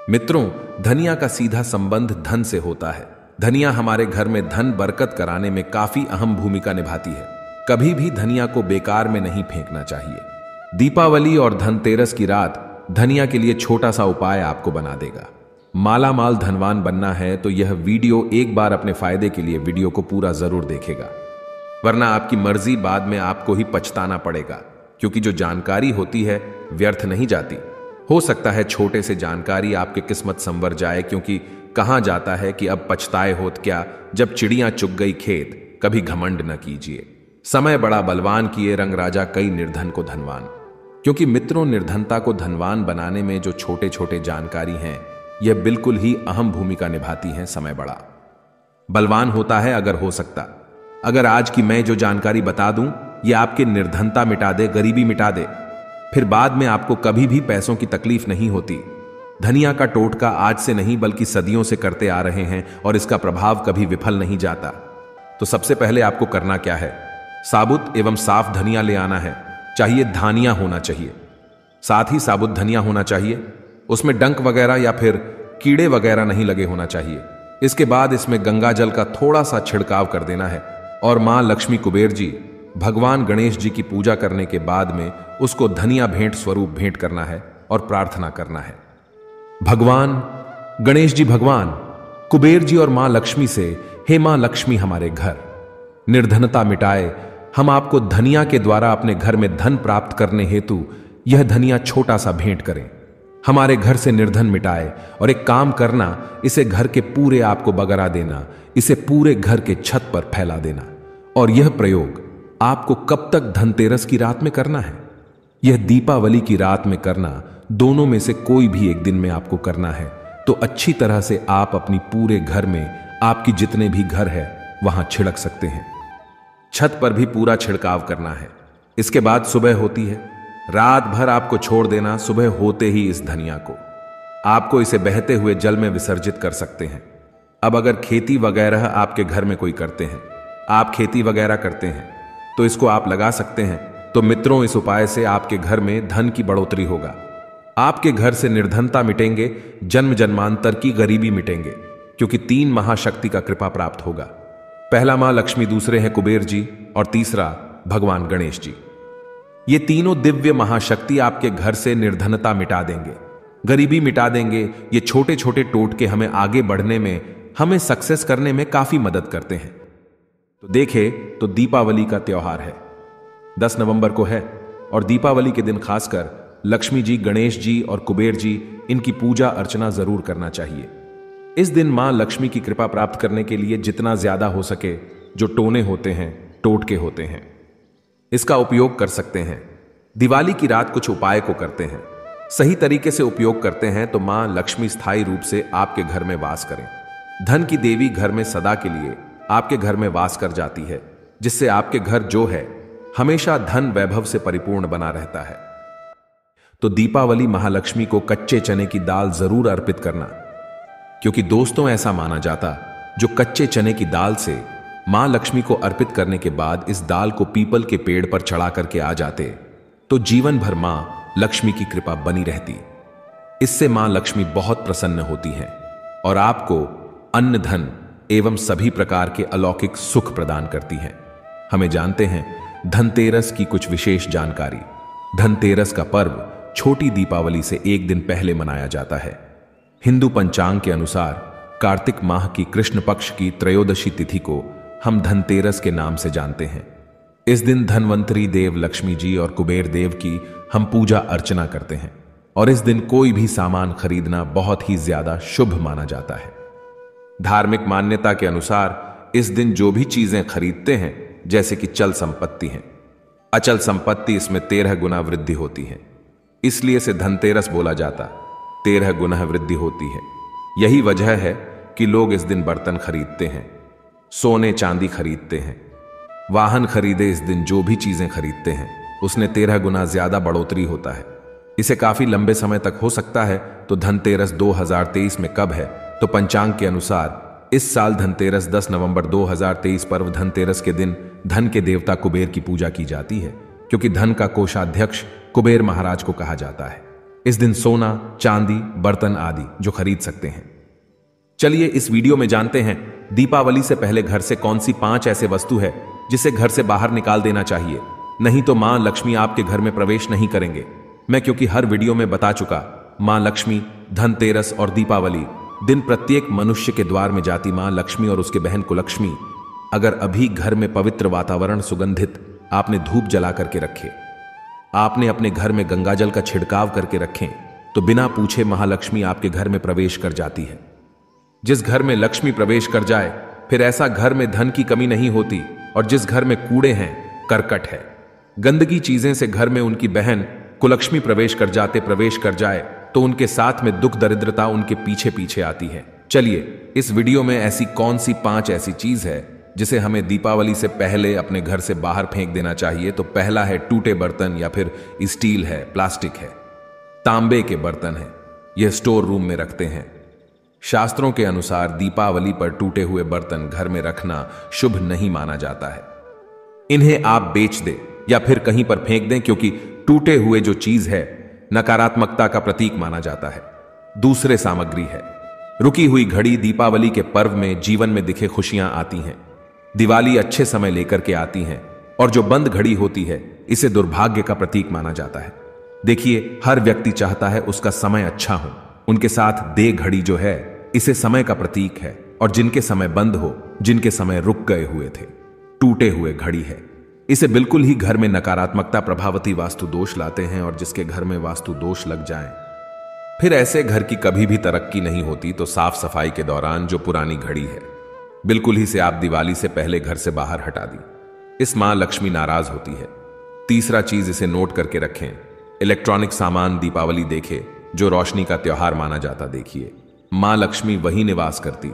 मित्रों, धनिया का सीधा संबंध धन से होता है। धनिया हमारे घर में धन बरकत कराने में काफी अहम भूमिका निभाती है। कभी भी धनिया को बेकार में नहीं फेंकना चाहिए। दीपावली और धनतेरस की रात धनिया के लिए छोटा सा उपाय आपको बना देगा। माला माल धनवान बनना है तो यह वीडियो एक बार अपने फायदे के लिए वीडियो को पूरा जरूर देखेगा, वरना आपकी मर्जी बाद में आपको ही पछताना पड़ेगा, क्योंकि जो जानकारी होती है व्यर्थ नहीं जाती। हो सकता है छोटे से जानकारी आपकी किस्मत संवर जाए, क्योंकि कहा जाता है कि अब पछताए होत क्या जब चिड़ियां चुग गई खेत, कभी घमंड न कीजिए। समय बड़ा बलवान किए रंग राजा कई निर्धन को धनवान। क्योंकि मित्रों, निर्धनता को धनवान बनाने में जो छोटे छोटे जानकारी हैं, यह बिल्कुल ही अहम भूमिका निभाती हैं। समय बड़ा बलवान होता है अगर हो सकता। अगर आज की मैं जो जानकारी बता दूं, यह आपकी निर्धनता मिटा दे, गरीबी मिटा दे, फिर बाद में आपको कभी भी पैसों की तकलीफ नहीं होती। धनिया का टोटका आज से नहीं बल्कि सदियों से करते आ रहे हैं और इसका प्रभाव कभी विफल नहीं जाता। तो सबसे पहले आपको करना क्या है? साबुत एवं साफ धनिया ले आना है। चाहिए धानिया होना चाहिए, साथ ही साबुत धनिया होना चाहिए। उसमें डंक वगैरह या फिर कीड़े वगैरह नहीं लगे होना चाहिए। इसके बाद इसमें गंगा जल का थोड़ा सा छिड़काव कर देना है और मां लक्ष्मी, कुबेर जी, भगवान गणेश जी की पूजा करने के बाद में उसको धनिया भेंट स्वरूप भेंट करना है और प्रार्थना करना है। भगवान गणेश जी, भगवान कुबेर जी और मां लक्ष्मी से, हे मां लक्ष्मी, हमारे घर निर्धनता मिटाए। हम आपको धनिया के द्वारा अपने घर में धन प्राप्त करने हेतु यह धनिया छोटा सा भेंट करें। हमारे घर से निर्धन मिटाए। और एक काम करना, इसे घर के पूरे आपको बगरा देना, इसे पूरे घर के छत पर फैला देना। और यह प्रयोग आपको कब तक? धनतेरस की रात में करना है। यह दीपावली की रात में करना, दोनों में से कोई भी एक दिन में आपको करना है। तो अच्छी तरह से आप अपनी पूरे घर में, आपकी जितने भी घर है वहां छिड़क सकते हैं। छत पर भी पूरा छिड़काव करना है। इसके बाद सुबह होती है, रात भर आपको छोड़ देना। सुबह होते ही इस धनिया को आपको इसे बहते हुए जल में विसर्जित कर सकते हैं। अब अगर खेती वगैरह आपके घर में कोई करते हैं, आप खेती वगैरह करते हैं, तो इसको आप लगा सकते हैं। तो मित्रों, इस उपाय से आपके घर में धन की बढ़ोतरी होगा। आपके घर से निर्धनता मिटेंगे, जन्म जन्मांतर की गरीबी मिटेंगे, क्योंकि 3 महाशक्ति का कृपा प्राप्त होगा। पहला मां लक्ष्मी, दूसरे हैं कुबेर जी और तीसरा भगवान गणेश जी। ये तीनों दिव्य महाशक्ति आपके घर से निर्धनता मिटा देंगे, गरीबी मिटा देंगे। ये छोटे छोटे टोटके हमें आगे बढ़ने में, हमें सक्सेस करने में काफी मदद करते हैं। तो देखें, तो दीपावली का त्योहार है, 10 नवंबर को है। और दीपावली के दिन खासकर लक्ष्मी जी, गणेश जी और कुबेर जी, इनकी पूजा अर्चना जरूर करना चाहिए। इस दिन मां लक्ष्मी की कृपा प्राप्त करने के लिए जितना ज्यादा हो सके, जो टोने होते हैं, टोटके होते हैं, इसका उपयोग कर सकते हैं। दिवाली की रात कुछ उपाय को करते हैं, सही तरीके से उपयोग करते हैं तो मां लक्ष्मी स्थायी रूप से आपके घर में वास करें। धन की देवी घर में सदा के लिए आपके घर में वास कर जाती है, जिससे आपके घर जो है हमेशा धन वैभव से परिपूर्ण बना रहता है। तो दीपावली महालक्ष्मी को कच्चे चने की दाल जरूर अर्पित करना, क्योंकि दोस्तों ऐसा माना जाता, जो कच्चे चने की दाल से मां लक्ष्मी को अर्पित करने के बाद इस दाल को पीपल के पेड़ पर चढ़ा करके आ जाते, तो जीवन भर मां लक्ष्मी की कृपा बनी रहती। इससे मां लक्ष्मी बहुत प्रसन्न होती हैं और आपको अन्न, धन एवं सभी प्रकार के अलौकिक सुख प्रदान करती हैं। हमें जानते हैं धनतेरस की कुछ विशेष जानकारी। धनतेरस का पर्व छोटी दीपावली से एक दिन पहले मनाया जाता है। हिंदू पंचांग के अनुसार कार्तिक माह की कृष्ण पक्ष की त्रयोदशी तिथि को हम धनतेरस के नाम से जानते हैं। इस दिन धनवंतरी देव लक्ष्मी जी और कुबेर देव की हम पूजा अर्चना करते हैं और इस दिन कोई भी सामान खरीदना बहुत ही ज्यादा शुभ माना जाता है। धार्मिक मान्यता के अनुसार इस दिन जो भी चीजें खरीदते हैं, जैसे कि चल संपत्ति है, अचल संपत्ति, इसमें 13 गुना वृद्धि होती है। इसलिए इसे धनतेरस बोला जाता, 13 गुना वृद्धि होती है। यही वजह है कि लोग इस दिन बर्तन खरीदते हैं, सोने चांदी खरीदते हैं, वाहन खरीदे। इस दिन जो भी चीजें खरीदते हैं उसने 13 गुना ज्यादा बढ़ोतरी होता है। इसे काफी लंबे समय तक हो सकता है। तो धनतेरस 2023 में कब है? तो पंचांग के अनुसार इस साल धनतेरस 10 नवंबर 2023 पर्व धनतेरस के दिन धन के देवता कुबेर की पूजा की जाती है, क्योंकि धन का कोषाध्यक्ष कुबेर महाराज को कहा जाता है। इस दिन सोना, चांदी, बर्तन आदि जो खरीद सकते हैं। चलिए इस वीडियो में जानते हैं दीपावली से पहले घर से कौन सी 5 ऐसे वस्तु है जिसे घर से बाहर निकाल देना चाहिए, नहीं तो मां लक्ष्मी आपके घर में प्रवेश नहीं करेंगे। मैं क्योंकि हर वीडियो में बता चुका, मां लक्ष्मी, धनतेरस और दीपावली दिन प्रत्येक मनुष्य के द्वार में जाती मां लक्ष्मी और उसके बहन कुलक्ष्मी। अगर अभी घर में पवित्र वातावरण सुगंधित आपने धूप जला करके रखे, आपने अपने घर में गंगाजल का छिड़काव करके रखें, तो बिना पूछे महालक्ष्मी आपके घर में प्रवेश कर जाती है। जिस घर में लक्ष्मी प्रवेश कर जाए फिर ऐसा घर में धन की कमी नहीं होती, और जिस घर में कूड़े हैं, करकट है, गंदगी चीजें से घर में उनकी बहन कुलक्ष्मी प्रवेश कर जाए तो उनके साथ में दुख दरिद्रता उनके पीछे पीछे आती है। चलिए इस वीडियो में ऐसी कौन सी 5 ऐसी चीज है जिसे हमें दीपावली से पहले अपने घर से बाहर फेंक देना चाहिए। तो पहला है टूटे बर्तन, या फिर स्टील है, प्लास्टिक है, तांबे के बर्तन है, यह स्टोर रूम में रखते हैं। शास्त्रों के अनुसार दीपावली पर टूटे हुए बर्तन घर में रखना शुभ नहीं माना जाता है। इन्हें आप बेच दें या फिर कहीं पर फेंक दें, क्योंकि टूटे हुए जो चीज है नकारात्मकता का प्रतीक माना जाता है। दूसरे सामग्री है रुकी हुई घड़ी। दीपावली के पर्व में जीवन में दिखे खुशियां आती हैं। दिवाली अच्छे समय लेकर के आती हैं, और जो बंद घड़ी होती है इसे दुर्भाग्य का प्रतीक माना जाता है। देखिए, हर व्यक्ति चाहता है उसका समय अच्छा हो। उनके साथ दे घड़ी जो है इसे समय का प्रतीक है, और जिनके समय बंद हो, जिनके समय रुक गए हुए थे, टूटे हुए घड़ी है। इसे बिल्कुल ही घर में नकारात्मकता प्रभावती वास्तु दोष लाते हैं, और जिसके घर में वास्तु दोष लग जाएं, फिर ऐसे घर की कभी भी तरक्की नहीं होती। तो साफ सफाई के दौरान जो पुरानी घड़ी है बिल्कुल ही से आप दिवाली से पहले घर से बाहर हटा दी। इस मां लक्ष्मी नाराज होती है। तीसरा चीज, इसे नोट करके रखें, इलेक्ट्रॉनिक सामान दीपावली देखे जो रोशनी का त्योहार माना जाता। देखिए, मां लक्ष्मी वही निवास करती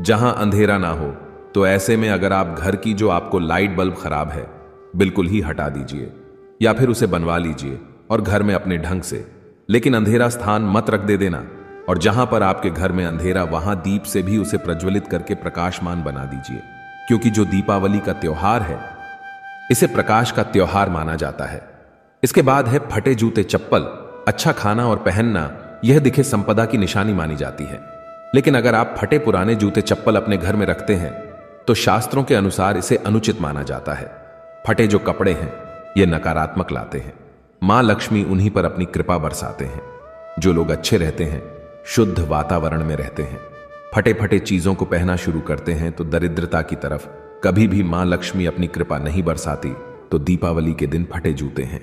जहां अंधेरा ना हो। तो ऐसे में अगर आप घर की जो आपको लाइट बल्ब खराब है बिल्कुल ही हटा दीजिए, या फिर उसे बनवा लीजिए और घर में अपने ढंग से, लेकिन अंधेरा स्थान मत रख दे देना। और जहां पर आपके घर में अंधेरा, वहां दीप से भी उसे प्रज्वलित करके प्रकाशमान बना दीजिए, क्योंकि जो दीपावली का त्योहार है इसे प्रकाश का त्योहार माना जाता है। इसके बाद है फटे जूते चप्पल। अच्छा खाना और पहनना यह दिखे संपदा की निशानी मानी जाती है, लेकिन अगर आप फटे पुराने जूते चप्पल अपने घर में रखते हैं तो शास्त्रों के अनुसार इसे अनुचित माना जाता है। फटे जो कपड़े हैं ये नकारात्मक लाते हैं। मां लक्ष्मी उन्हीं पर अपनी कृपा बरसाते हैं। जो लोग अच्छे रहते हैं, शुद्ध वातावरण में रहते हैं, फटे फटे चीजों को पहना शुरू करते हैं, तो दरिद्रता की तरफ कभी भी मां लक्ष्मी अपनी कृपा नहीं बरसाती। तो दीपावली के दिन फटे जूते हैं,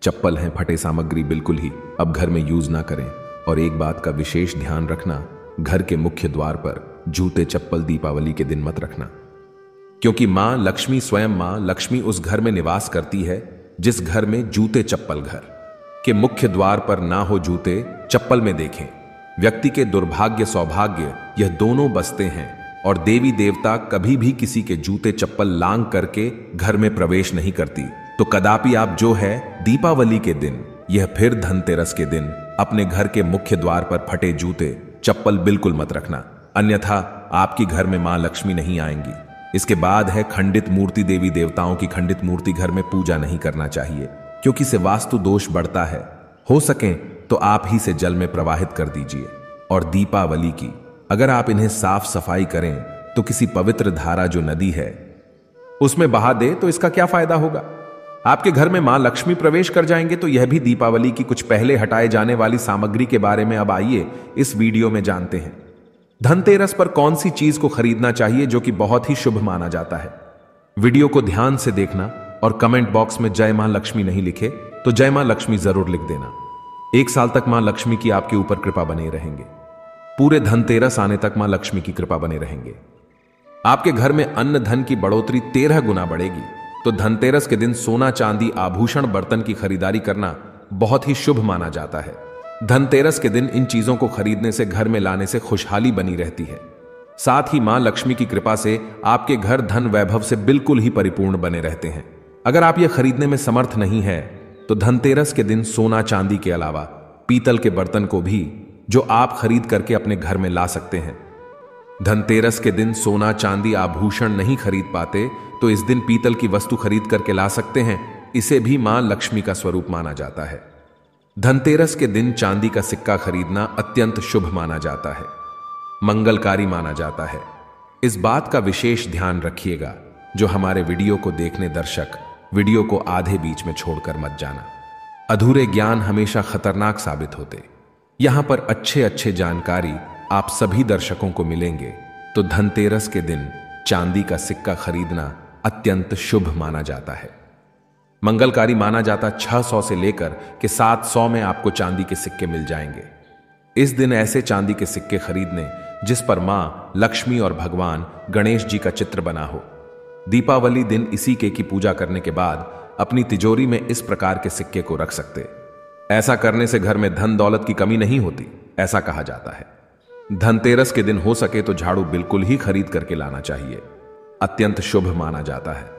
चप्पल हैं, फटे सामग्री बिल्कुल ही अब घर में यूज ना करें। और एक बात का विशेष ध्यान रखना, घर के मुख्य द्वार पर जूते चप्पल दीपावली के दिन मत रखना, क्योंकि मां लक्ष्मी, स्वयं मां लक्ष्मी उस घर में निवास करती है जिस घर में जूते चप्पल, घर के मुख्य द्वार पर ना हो जूते चप्पल में देखें, व्यक्ति के दुर्भाग्य सौभाग्य यह दोनों बसते हैं। और देवी देवता कभी भी किसी के जूते चप्पल लांग करके घर में प्रवेश नहीं करती। तो कदापि आप जो है दीपावली के दिन, यह फिर धनतेरस के दिन, अपने घर के मुख्य द्वार पर फटे जूते चप्पल बिल्कुल मत रखना, अन्यथा आपकी घर में मां लक्ष्मी नहीं आएंगी। इसके बाद है खंडित मूर्ति। देवी देवताओं की खंडित मूर्ति घर में पूजा नहीं करना चाहिए, क्योंकि इससे वास्तु दोष बढ़ता है। हो सके तो आप ही से जल में प्रवाहित कर दीजिए। और दीपावली की अगर आप इन्हें साफ सफाई करें तो किसी पवित्र धारा जो नदी है उसमें बहा दे तो इसका क्या फायदा होगा। आपके घर में मां लक्ष्मी प्रवेश कर जाएंगे। तो यह भी दीपावली की कुछ पहले हटाए जाने वाली सामग्री के बारे में अब आइए इस वीडियो में जानते हैं। धनतेरस पर कौन सी चीज को खरीदना चाहिए जो कि बहुत ही शुभ माना जाता है। वीडियो को ध्यान से देखना और कमेंट बॉक्स में जय मां लक्ष्मी नहीं लिखे तो जय मां लक्ष्मी जरूर लिख देना। 1 साल तक मां लक्ष्मी की आपके ऊपर कृपा बने रहेंगे। पूरे धनतेरस आने तक मां लक्ष्मी की कृपा बने रहेंगे। आपके घर में अन्न धन की बढ़ोतरी 13 गुना बढ़ेगी। तो धनतेरस के दिन सोना, चांदी, आभूषण, बर्तन की खरीदारी करना बहुत ही शुभ माना जाता है। धनतेरस के दिन इन चीजों को खरीदने से, घर में लाने से खुशहाली बनी रहती है। साथ ही मां लक्ष्मी की कृपा से आपके घर धन वैभव से बिल्कुल ही परिपूर्ण बने रहते हैं। अगर आप यह खरीदने में समर्थ नहीं है तो धनतेरस के दिन सोना, चांदी के अलावा पीतल के बर्तन को भी जो आप खरीद करके अपने घर में ला सकते हैं। धनतेरस के दिन सोना, चांदी, आभूषण नहीं खरीद पाते तो इस दिन पीतल की वस्तु खरीद करके ला सकते हैं। इसे भी मां लक्ष्मी का स्वरूप माना जाता है। धनतेरस के दिन चांदी का सिक्का खरीदना अत्यंत शुभ माना जाता है, मंगलकारी माना जाता है। इस बात का विशेष ध्यान रखिएगा, जो हमारे वीडियो को देखने दर्शक वीडियो को आधे बीच में छोड़कर मत जाना। अधूरे ज्ञान हमेशा खतरनाक साबित होते। यहां पर अच्छे अच्छे जानकारी आप सभी दर्शकों को मिलेंगे। तो धनतेरस के दिन चांदी का सिक्का खरीदना अत्यंत शुभ माना जाता है, मंगलकारी माना जाता। 600 से लेकर के 700 में आपको चांदी के सिक्के मिल जाएंगे। इस दिन ऐसे चांदी के सिक्के खरीदने जिस पर मां लक्ष्मी और भगवान गणेश जी का चित्र बना हो। दीपावली दिन इसी की पूजा करने के बाद अपनी तिजोरी में इस प्रकार के सिक्के को रख सकते। ऐसा करने से घर में धन दौलत की कमी नहीं होती, ऐसा कहा जाता है। धनतेरस के दिन हो सके तो झाड़ू बिल्कुल ही खरीद करके लाना चाहिए, अत्यंत शुभ माना जाता है।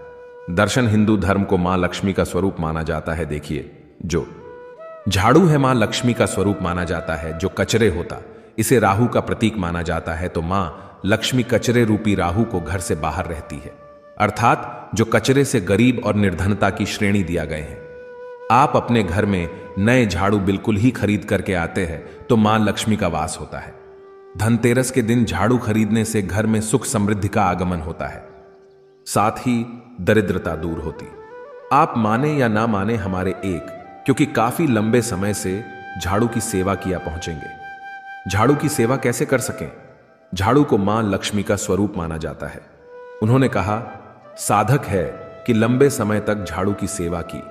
दर्शन हिंदू धर्म को मां लक्ष्मी का स्वरूप माना जाता है। देखिए, जो झाड़ू है मां लक्ष्मी का स्वरूप माना जाता है। जो कचरे होता, इसे राहु का प्रतीक माना जाता है। तो मां लक्ष्मी कचरे रूपी राहु को घर से बाहर रहती है, अर्थात जो कचरे से गरीब और निर्धनता की श्रेणी दिया गए हैं। आप अपने घर में नए झाड़ू बिल्कुल ही खरीद करके आते हैं तो मां लक्ष्मी का वास होता है। धनतेरस के दिन झाड़ू खरीदने से घर में सुख समृद्धि का आगमन होता है, साथ ही दरिद्रता दूर होती। आप माने या ना माने, हमारे एक क्योंकि काफी लंबे समय से झाड़ू की सेवा किया पहुंचेंगे। झाड़ू की सेवा कैसे कर सकें? झाड़ू को मां लक्ष्मी का स्वरूप माना जाता है। उन्होंने कहा, साधक है कि लंबे समय तक झाड़ू की सेवा की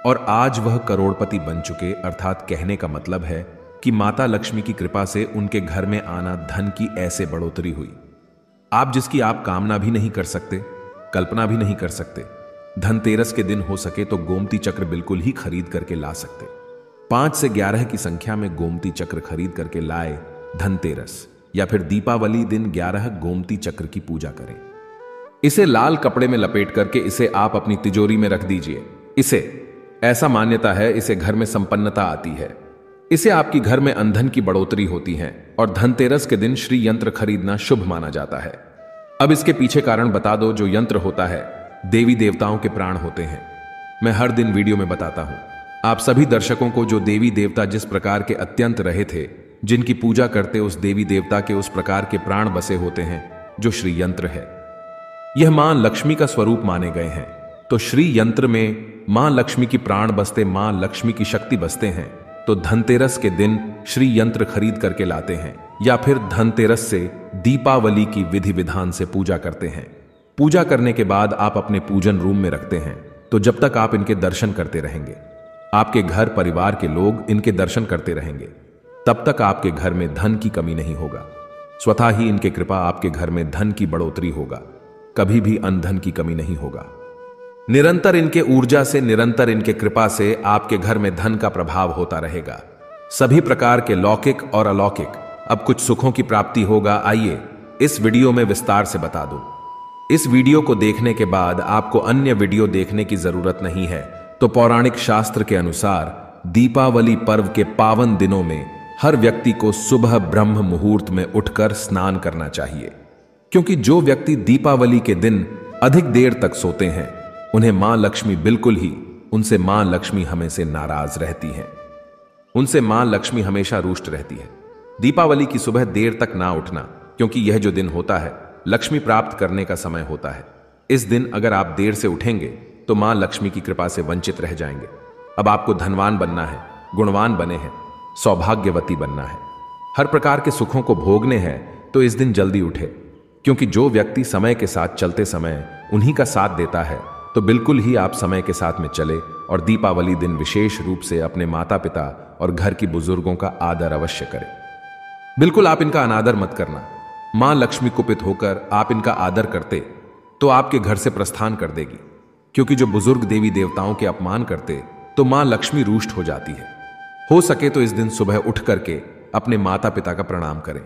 और आज वह करोड़पति बन चुके। अर्थात कहने का मतलब है कि माता लक्ष्मी की कृपा से उनके घर में आना धन की ऐसे बढ़ोतरी हुई, आप जिसकी आप कामना भी नहीं कर सकते, कल्पना भी नहीं कर सकते। धनतेरस के दिन हो सके तो गोमती चक्र बिल्कुल ही खरीद करके ला सकते। 5 से 11 की संख्या में गोमती चक्र खरीद करके लाए धनतेरस या फिर दीपावली दिन 11 गोमती चक्र की पूजा करें। इसे लाल कपड़े में लपेट करके इसे आप अपनी तिजोरी में रख दीजिए। इसे ऐसा मान्यता है, इसे घर में संपन्नता आती है, इसे आपकी घर में अंधन की बढ़ोतरी होती है और धनतेरस के दिन श्री यंत्र खरीदना शुभ माना जाता है। अब इसके पीछे कारण बता दो। जो यंत्र होता है, देवी देवताओं के प्राण होते हैं। मैं हर दिन वीडियो में बताता हूं आप सभी दर्शकों को, जो देवी देवता जिस प्रकार के अत्यंत रहे थे, जिनकी पूजा करते उस देवी देवता के उस प्रकार के प्राण बसे होते हैं जो श्री यंत्र है। यह मां लक्ष्मी का स्वरूप माने गए हैं। तो श्री यंत्र में मां लक्ष्मी की प्राण बसते, मां लक्ष्मी की शक्ति बसते हैं। तो धनतेरस के दिन श्री यंत्र खरीद करके लाते हैं या फिर धनतेरस से दीपावली की विधि विधान से पूजा करते हैं। पूजा करने के बाद आप अपने पूजन रूम में रखते हैं। तो जब तक आप इनके दर्शन करते रहेंगे, आपके घर परिवार के लोग इनके दर्शन करते रहेंगे, तब तक आपके घर में धन की कमी नहीं होगा। स्वतः ही इनके कृपा आपके घर में धन की बढ़ोतरी होगा, कभी भी अनधन की कमी नहीं होगा। निरंतर इनके ऊर्जा से, निरंतर इनके कृपा से आपके घर में धन का प्रभाव होता रहेगा। सभी प्रकार के लौकिक और अलौकिक अब कुछ सुखों की प्राप्ति होगा। आइए इस वीडियो में विस्तार से बता दूं। इस वीडियो को देखने के बाद आपको अन्य वीडियो देखने की जरूरत नहीं है। तो पौराणिक शास्त्र के अनुसार दीपावली पर्व के पावन दिनों में हर व्यक्ति को सुबह ब्रह्म मुहूर्त में उठकर स्नान करना चाहिए, क्योंकि जो व्यक्ति दीपावली के दिन अधिक देर तक सोते हैं उन्हें मां लक्ष्मी बिल्कुल ही, उनसे मां लक्ष्मी हमेशा नाराज रहती हैं, उनसे मां लक्ष्मी हमेशा रुष्ट रहती है। दीपावली की सुबह देर तक ना उठना, क्योंकि यह जो दिन होता है लक्ष्मी प्राप्त करने का समय होता है। इस दिन अगर आप देर से उठेंगे तो मां लक्ष्मी की कृपा से वंचित रह जाएंगे। अब आपको धनवान बनना है, गुणवान बने हैं, सौभाग्यवती बनना है, हर प्रकार के सुखों को भोगने हैं, तो इस दिन जल्दी उठे, क्योंकि जो व्यक्ति समय के साथ चलते समय उन्हीं का साथ देता है, तो बिल्कुल ही आप समय के साथ में चले और दीपावली दिन विशेष रूप से अपने माता पिता और घर की बुजुर्गों का आदर अवश्य करें। बिल्कुल आप इनका अनादर मत करना। मां लक्ष्मी कुपित होकर आप इनका आदर करते तो आपके घर से प्रस्थान कर देगी, क्योंकि जो बुजुर्ग देवी देवताओं के अपमान करते तो मां लक्ष्मी रुष्ट हो जाती है। हो सके तो इस दिन सुबह उठ करके अपने माता पिता का प्रणाम करें,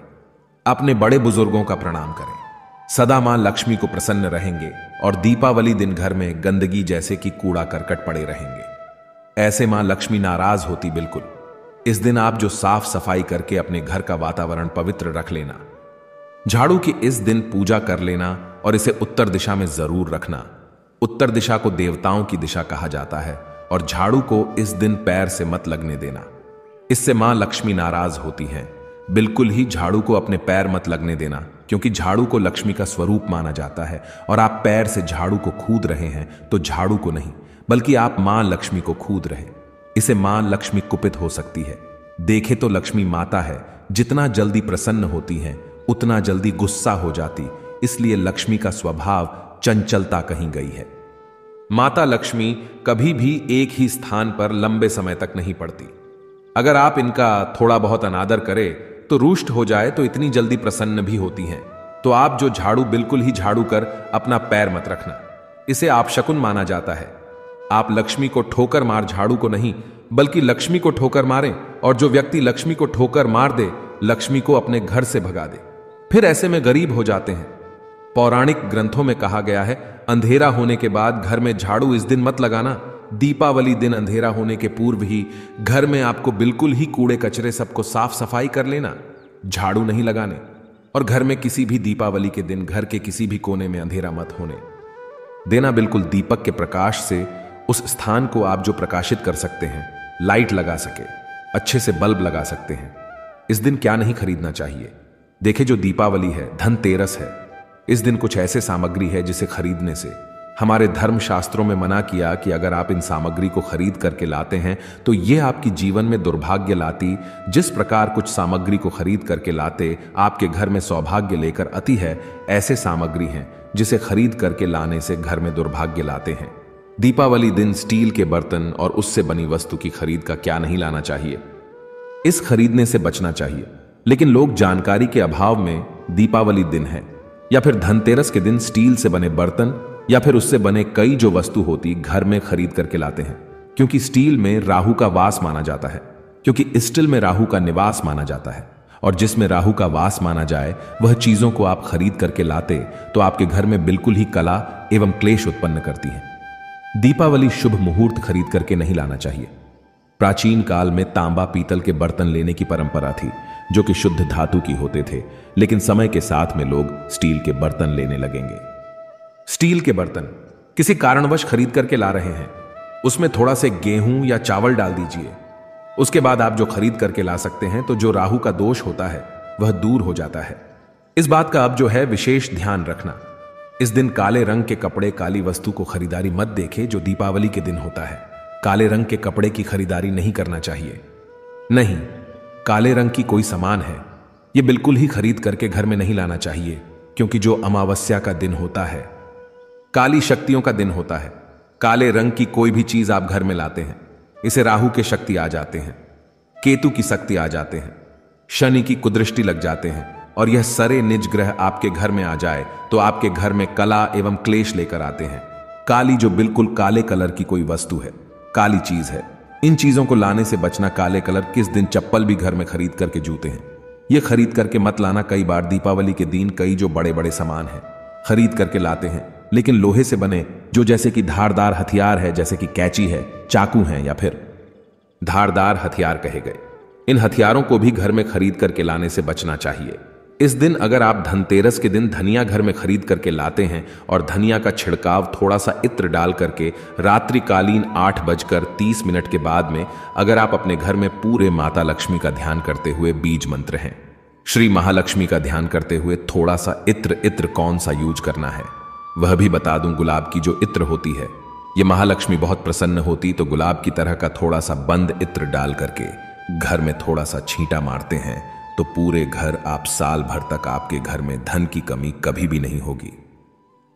अपने बड़े बुजुर्गों का प्रणाम करें। सदा मां लक्ष्मी को प्रसन्न रहेंगे और दीपावली दिन घर में गंदगी जैसे कि कूड़ा करकट पड़े रहेंगे, ऐसे मां लक्ष्मी नाराज होती बिल्कुल। इस दिन आप जो साफ सफाई करके अपने घर का वातावरण पवित्र रख लेना, झाड़ू की इस दिन पूजा कर लेना और इसे उत्तर दिशा में जरूर रखना। उत्तर दिशा को देवताओं की दिशा कहा जाता है और झाड़ू को इस दिन पैर से मत लगने देना। इससे मां लक्ष्मी नाराज होती हैं। बिल्कुल ही झाड़ू को अपने पैर मत लगने देना, क्योंकि झाड़ू को लक्ष्मी का स्वरूप माना जाता है और आप पैर से झाड़ू को खूद रहे हैं तो झाड़ू को नहीं, बल्कि आप मां लक्ष्मी को खूद रहे। इसे मां लक्ष्मी कुपित हो सकती है। देखे तो लक्ष्मी माता है, जितना जल्दी प्रसन्न होती हैं उतना जल्दी गुस्सा हो जाती, इसलिए लक्ष्मी का स्वभाव चंचलता कहीं गई है। माता लक्ष्मी कभी भी एक ही स्थान पर लंबे समय तक नहीं पड़ती। अगर आप इनका थोड़ा बहुत अनादर करें तो रुष्ट हो जाए तो इतनी जल्दी प्रसन्न भी होती हैं। तो आप जो झाड़ू बिल्कुल ही झाड़ू कर अपना पैर मत रखना, इसे आपशकुन माना जाता है। आप लक्ष्मी को ठोकर मार झाड़ू को नहीं, बल्कि लक्ष्मी को ठोकर मारें, और जो व्यक्ति लक्ष्मी को ठोकर मार दे लक्ष्मी को अपने घर से भगा दे, फिर ऐसे में गरीब हो जाते हैं। पौराणिक ग्रंथों में कहा गया है, अंधेरा होने के बाद घर में झाड़ू इस दिन मत लगाना। दीपावली दिन अंधेरा होने के पूर्व ही घर में आपको बिल्कुल ही कूड़े कचरे सबको साफ सफाई कर लेना, झाड़ू नहीं लगाने। और घर में किसी भी दीपावली के दिन घर के किसी भी कोने में अंधेरा मत होने देना। बिल्कुल दीपक के प्रकाश से उस स्थान को आप जो प्रकाशित कर सकते हैं, लाइट लगा सके, अच्छे से बल्ब लगा सकते हैं। इस दिन क्या नहीं खरीदना चाहिए। देखे जो दीपावली है, धनतेरस है, इस दिन कुछ ऐसे सामग्री है जिसे खरीदने से हमारे धर्म शास्त्रों में मना किया कि अगर आप इन सामग्री को खरीद करके लाते हैं तो ये आपकी जीवन में दुर्भाग्य लाती। जिस प्रकार कुछ सामग्री को खरीद करके लाते आपके घर में सौभाग्य लेकर आती है, ऐसे सामग्री हैं जिसे खरीद करके लाने से घर में दुर्भाग्य लाते हैं। दीपावली दिन स्टील के बर्तन और उससे बनी वस्तु की खरीद का क्या नहीं लाना चाहिए, इस खरीदने से बचना चाहिए। लेकिन लोग जानकारी के अभाव में दीपावली दिन है या फिर धनतेरस के दिन स्टील से बने बर्तन या फिर उससे बने कई जो वस्तु होती घर में खरीद करके लाते हैं, क्योंकि स्टील में राहु का वास माना जाता है, क्योंकि स्टील में राहु का निवास माना जाता है, और जिसमें राहु का वास माना जाए वह चीजों को आप खरीद करके लाते तो आपके घर में बिल्कुल ही कला एवं क्लेश उत्पन्न करती है। दीपावली शुभ मुहूर्त खरीद करके नहीं लाना चाहिए। प्राचीन काल में तांबा पीतल के बर्तन लेने की परंपरा थी जो कि शुद्ध धातु की होते थे, लेकिन समय के साथ में लोग स्टील के बर्तन लेने लगेंगे। स्टील के बर्तन किसी कारणवश खरीद करके ला रहे हैं, उसमें थोड़ा से गेहूं या चावल डाल दीजिए। उसके बाद आप जो खरीद करके ला सकते हैं तो जो राहु का दोष होता है वह दूर हो जाता है। इस बात का अब जो है विशेष ध्यान रखना। इस दिन काले रंग के कपड़े, काली वस्तु को खरीदारी मत देखे जो दीपावली के दिन होता है। काले रंग के कपड़े की खरीदारी नहीं करना चाहिए। नहीं, काले रंग की कोई सामान है यह बिल्कुल ही खरीद करके घर में नहीं लाना चाहिए, क्योंकि जो अमावस्या का दिन होता है, काली शक्तियों का दिन होता है। काले रंग की कोई भी चीज आप घर में लाते हैं, इसे राहु के शक्ति आ जाते हैं, केतु की शक्ति आ जाते हैं, शनि की कुदृष्टि लग जाते हैं, और यह सारे निज ग्रह आपके घर में आ जाए तो आपके घर में कला एवं क्लेश लेकर आते हैं। काली जो बिल्कुल काले कलर की कोई वस्तु है, काली चीज है, इन चीजों को लाने से बचना। काले कलर किस दिन चप्पल भी घर में खरीद करके जूते हैं, ये खरीद करके मत लाना। कई बार दीपावली के दिन कई जो बड़े बड़े सामान हैं खरीद करके लाते हैं, लेकिन लोहे से बने जो जैसे कि धारदार हथियार है, जैसे कि कैंची है, चाकू है या फिर धारदार हथियार कहे गए, इन हथियारों को भी घर में खरीद करके लाने से बचना चाहिए। इस दिन अगर आप धनतेरस के दिन धनिया घर में खरीद करके लाते हैं और धनिया का छिड़काव थोड़ा सा इत्र डाल करके रात्रिकालीन 8:30 के बाद में अगर आप अपने घर में पूरे माता लक्ष्मी का ध्यान करते हुए बीज मंत्र हैं, श्री महालक्ष्मी का ध्यान करते हुए थोड़ा सा इत्र कौन सा यूज करना है वह भी बता दूं। गुलाब की जो इत्र होती है, ये महालक्ष्मी बहुत प्रसन्न होती, तो गुलाब की तरह का थोड़ा सा बंद इत्र डाल करके घर में थोड़ा सा छींटा मारते हैं तो पूरे घर आप साल भर तक आपके घर में धन की कमी कभी भी नहीं होगी।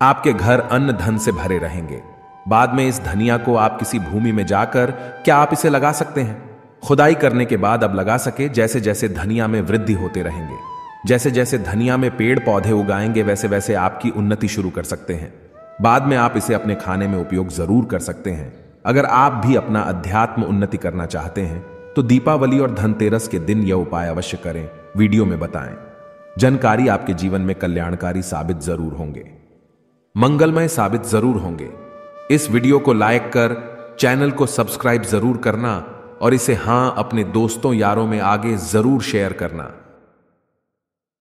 आपके घर अन्न धन से भरे रहेंगे। बाद में इस धनिया को आप किसी भूमि में जाकर क्या आप इसे लगा सकते हैं? खुदाई करने के बाद अब लगा सके। जैसे जैसे धनिया में वृद्धि होते रहेंगे, जैसे जैसे धनिया में पेड़ पौधे उगाएंगे, वैसे वैसे आपकी उन्नति शुरू कर सकते हैं। बाद में आप इसे अपने खाने में उपयोग जरूर कर सकते हैं। अगर आप भी अपना अध्यात्म उन्नति करना चाहते हैं तो दीपावली और धनतेरस के दिन यह उपाय अवश्य करें, वीडियो में बताएं। जानकारी आपके जीवन में कल्याणकारी साबित जरूर होंगे, मंगलमय साबित जरूर होंगे। इस वीडियो को लाइक कर चैनल को सब्सक्राइब जरूर करना और इसे अपने दोस्तों यारों में आगे जरूर शेयर करना।